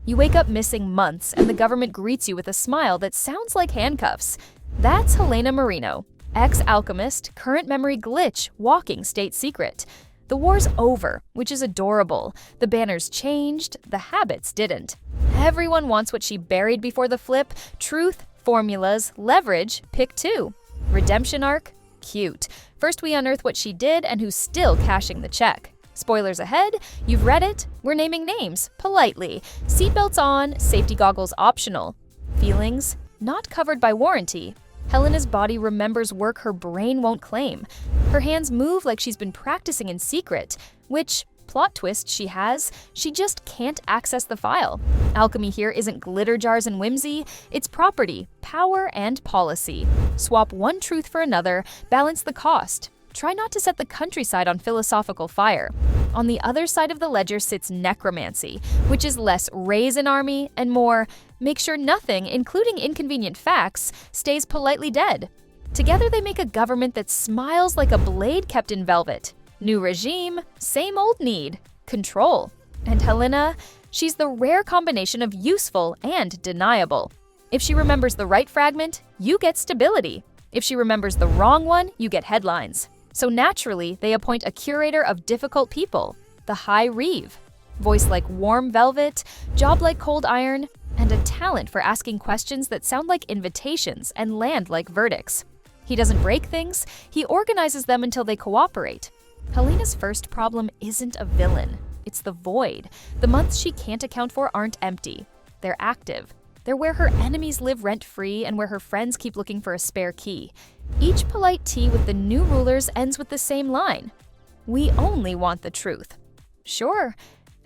You wake up missing months, and the government greets you with a smile that sounds like handcuffs. That's Helena Marino, ex-alchemist, current memory glitch, walking state secret. The war's over, which is adorable. The banners changed, the habits didn't. Everyone wants what she buried before the flip: truth, formulas, leverage, pick two. Redemption arc? Cute. First we unearth what she did and who's still cashing the check. Spoilers ahead, you've read it, we're naming names, politely. Seatbelts on, safety goggles optional. Feelings? Not covered by warranty. Helena's body remembers work her brain won't claim. Her hands move like she's been practicing in secret, which, plot twist she has, she just can't access the file. Alchemy here isn't glitter jars and whimsy, it's property, power, and policy. Swap one truth for another, balance the cost. Try not to set the countryside on philosophical fire. On the other side of the ledger sits necromancy, which is less raise an army and more make sure nothing, including inconvenient facts, stays politely dead. Together they make a government that smiles like a blade kept in velvet. New regime, same old need, control. And Helena, she's the rare combination of useful and deniable. If she remembers the right fragment, you get stability. If she remembers the wrong one, you get headlines. So naturally, they appoint a curator of difficult people, the High Reeve. Voice like warm velvet, job like cold iron, and a talent for asking questions that sound like invitations and land like verdicts. He doesn't break things, he organizes them until they cooperate. Helena's first problem isn't a villain, it's the void. The months she can't account for aren't empty, they're active. They're where her enemies live rent-free and where her friends keep looking for a spare key. Each polite tea with the new rulers ends with the same line. We only want the truth. Sure,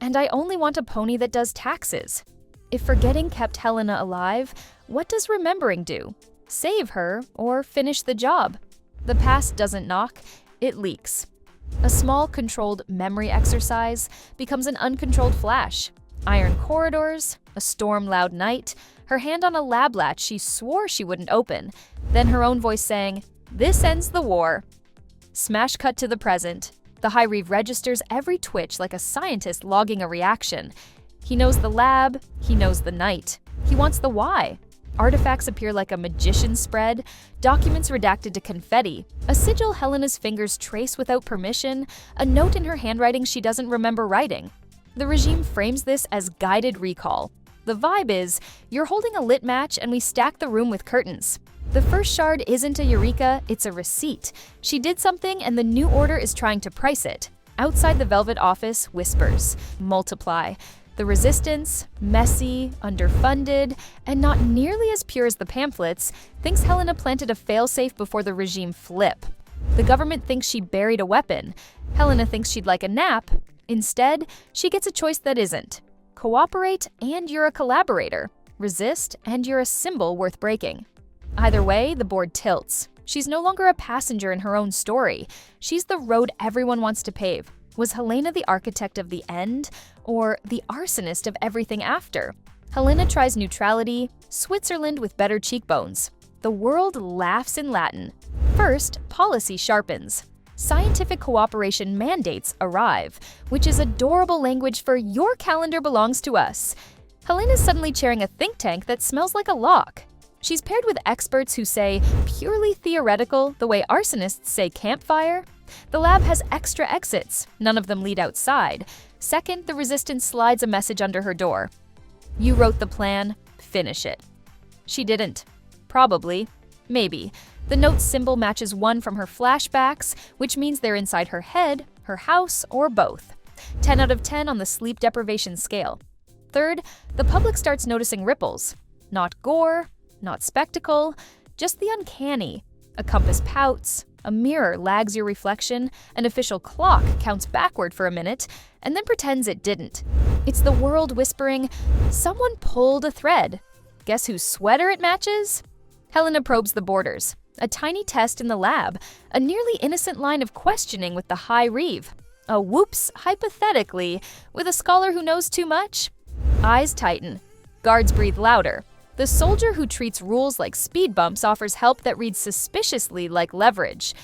and I only want a pony that does taxes. If forgetting kept Helena alive, what does remembering do? Save her or finish the job? The past doesn't knock, it leaks. A small, controlled memory exercise becomes an uncontrolled flash. Iron corridors, a storm-loud night, her hand on a lab latch she swore she wouldn't open, then her own voice saying, "This ends the war." Smash cut to the present. The High Reeve registers every twitch like a scientist logging a reaction. He knows the lab, he knows the night. He wants the why. Artifacts appear like a magician's spread, documents redacted to confetti, a sigil Helena's fingers trace without permission, a note in her handwriting she doesn't remember writing. The regime frames this as guided recall. The vibe is, you're holding a lit match and we stack the room with curtains. The first shard isn't a eureka, it's a receipt. She did something and the new order is trying to price it. Outside the velvet office, whispers, multiply. The resistance, messy, underfunded, and not nearly as pure as the pamphlets, thinks Helena planted a failsafe before the regime flip. The government thinks she buried a weapon. Helena thinks she'd like a nap. Instead, she gets a choice that isn't. Cooperate and you're a collaborator. Resist and you're a symbol worth breaking. Either way, the board tilts. She's no longer a passenger in her own story. She's the road everyone wants to pave. Was Helena the architect of the end, or the arsonist of everything after? Helena tries neutrality, Switzerland with better cheekbones. The world laughs in Latin. First, policy sharpens. Scientific cooperation mandates arrive, which is adorable language for your calendar belongs to us. Helena's suddenly chairing a think tank that smells like a lock. She's paired with experts who say purely theoretical the way arsonists say campfire. The lab has extra exits, none of them lead outside. Second, the resistance slides a message under her door. You wrote the plan, finish it. She didn't. Probably. Maybe. The note symbol matches one from her flashbacks, which means they're inside her head, her house, or both. 10 out of 10 on the sleep deprivation scale. Third, the public starts noticing ripples. Not gore, not spectacle, just the uncanny. A compass pouts, a mirror lags your reflection, an official clock counts backward for a minute, and then pretends it didn't. It's the world whispering, someone pulled a thread. Guess whose sweater it matches? Helena probes the borders. A tiny test in the lab, a nearly innocent line of questioning with the High Reeve. A whoops, hypothetically, with a scholar who knows too much. Eyes tighten. Guards breathe louder. The soldier who treats rules like speed bumps offers help that reads suspiciously like leverage.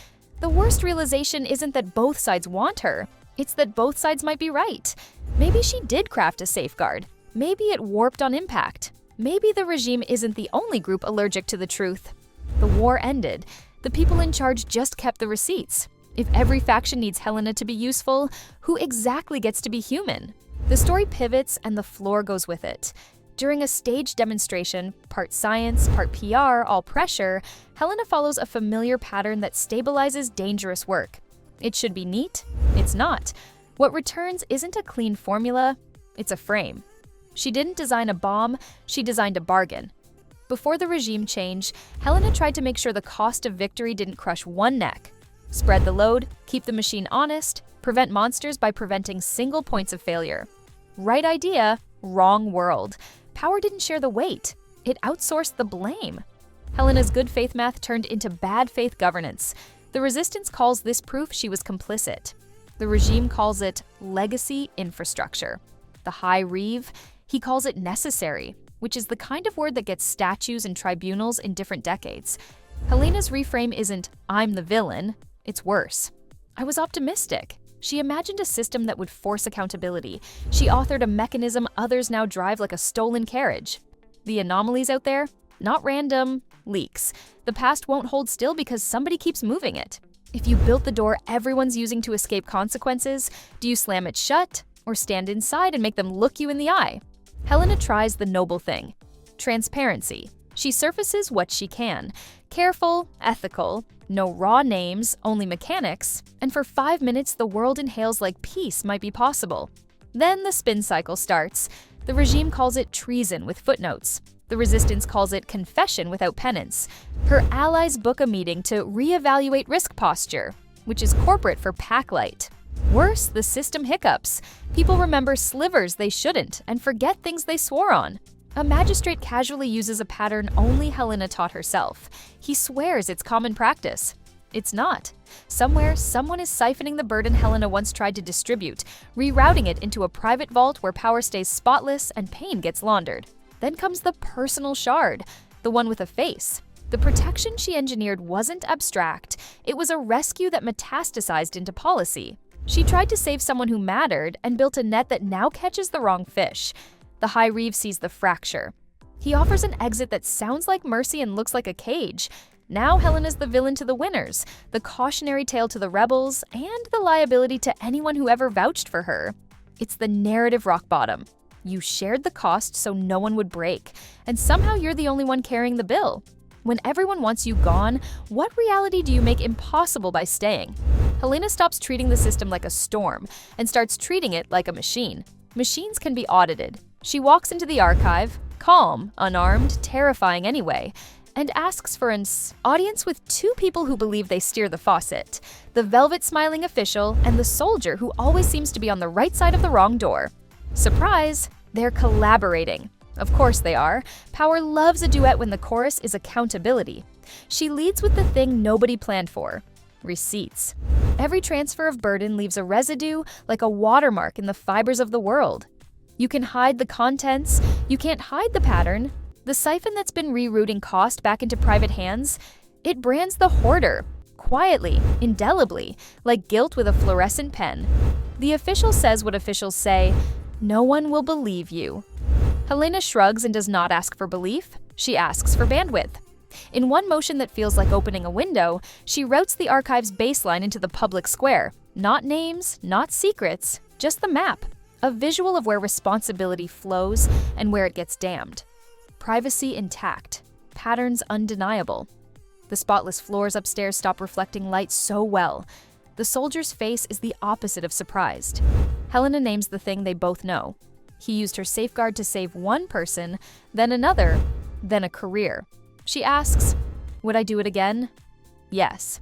The worst realization isn't that both sides want her. It's that both sides might be right. Maybe she did craft a safeguard. Maybe it warped on impact. Maybe the regime isn't the only group allergic to the truth. The war ended. The people in charge just kept the receipts. If every faction needs Helena to be useful, who exactly gets to be human? The story pivots and the floor goes with it. During a staged demonstration, part science, part PR, all pressure, Helena follows a familiar pattern that stabilizes dangerous work. It should be neat. It's not. What returns isn't a clean formula, it's a frame. She didn't design a bomb, she designed a bargain. Before the regime change, Helena tried to make sure the cost of victory didn't crush one neck. Spread the load, keep the machine honest, prevent monsters by preventing single points of failure. Right idea, wrong world. Power didn't share the weight. It outsourced the blame. Helena's good faith math turned into bad faith governance. The resistance calls this proof she was complicit. The regime calls it legacy infrastructure. The High Reeve, he calls it necessary, which is the kind of word that gets statues and tribunals in different decades. Helena's reframe isn't, I'm the villain, it's worse. I was optimistic. She imagined a system that would force accountability. She authored a mechanism others now drive like a stolen carriage. The anomalies out there? Not random, leaks. The past won't hold still because somebody keeps moving it. If you built the door everyone's using to escape consequences, do you slam it shut or stand inside and make them look you in the eye? Helena tries the noble thing, transparency. She surfaces what she can. Careful, ethical, no raw names, only mechanics, and for 5 minutes the world inhales like peace might be possible. Then the spin cycle starts. The regime calls it treason with footnotes. The resistance calls it confession without penance. Her allies book a meeting to reevaluate risk posture, which is corporate for packlight. Worse, the system hiccups. People remember slivers they shouldn't and forget things they swore on. A magistrate casually uses a pattern only Helena taught herself. He swears it's common practice. It's not. Somewhere, someone is siphoning the burden Helena once tried to distribute, rerouting it into a private vault where power stays spotless and pain gets laundered. Then comes the personal shard, the one with a face. The protection she engineered wasn't abstract. It was a rescue that metastasized into policy. She tried to save someone who mattered and built a net that now catches the wrong fish. The High Reeve sees the fracture. He offers an exit that sounds like mercy and looks like a cage. Now Helena's the villain to the winners, the cautionary tale to the rebels, and the liability to anyone who ever vouched for her. It's the narrative rock bottom. You shared the cost so no one would break, and somehow you're the only one carrying the bill. When everyone wants you gone, what reality do you make impossible by staying? Helena stops treating the system like a storm and starts treating it like a machine. Machines can be audited. She walks into the archive, calm, unarmed, terrifying anyway, and asks for an audience with two people who believe they steer the faucet, the velvet-smiling official and the soldier who always seems to be on the right side of the wrong door. Surprise, they're collaborating. Of course they are. Power loves a duet when the chorus is accountability. She leads with the thing nobody planned for, receipts. Every transfer of burden leaves a residue like a watermark in the fibers of the world. You can hide the contents, you can't hide the pattern. The siphon that's been rerouting cost back into private hands, it brands the hoarder, quietly, indelibly, like guilt with a fluorescent pen. The official says what officials say, no one will believe you. Helena shrugs and does not ask for belief, she asks for bandwidth. In one motion that feels like opening a window, she routes the archive's baseline into the public square. Not names, not secrets, just the map. A visual of where responsibility flows and where it gets damned. Privacy intact, patterns undeniable. The spotless floors upstairs stop reflecting light so well. The soldier's face is the opposite of surprised. Helena names the thing they both know. He used her safeguard to save one person, then another, then a career. She asks, would I do it again? Yes,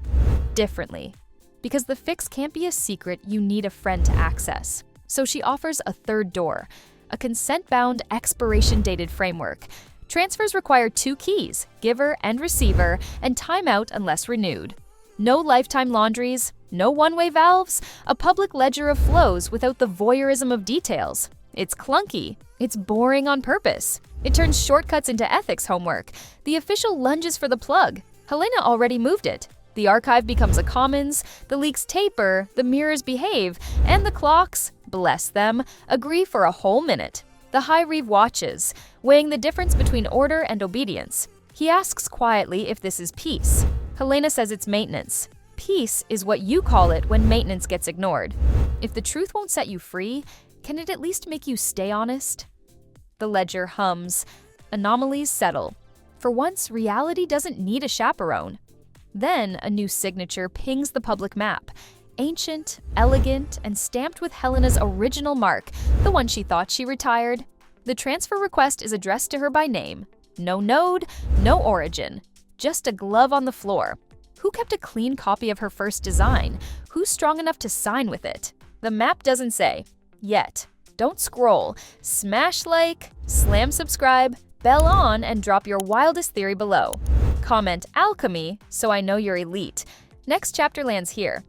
differently. Because the fix can't be a secret, you need a friend to access. So she offers a third door, a consent-bound, expiration-dated framework. Transfers require 2 keys, giver and receiver, and timeout unless renewed. No lifetime laundries, no one-way valves, a public ledger of flows without the voyeurism of details. It's clunky. It's boring on purpose. It turns shortcuts into ethics homework. The official lunges for the plug. Helena already moved it. The archive becomes a commons, the leaks taper, the mirrors behave, and the clocks, bless them, agree for a whole minute. The High Reeve watches, weighing the difference between order and obedience. He asks quietly if this is peace. Helena says it's maintenance. Peace is what you call it when maintenance gets ignored. If the truth won't set you free, can it at least make you stay honest? The ledger hums. Anomalies settle. For once, reality doesn't need a chaperone. Then, a new signature pings the public map. Ancient, elegant, and stamped with Helena's original mark, the one she thought she retired. The transfer request is addressed to her by name. No node, no origin. Just a glove on the floor. Who kept a clean copy of her first design? Who's strong enough to sign with it? The map doesn't say. Yet. Don't scroll. Smash like, slam subscribe, bell on, and drop your wildest theory below. Comment alchemy so I know you're elite. Next chapter lands here.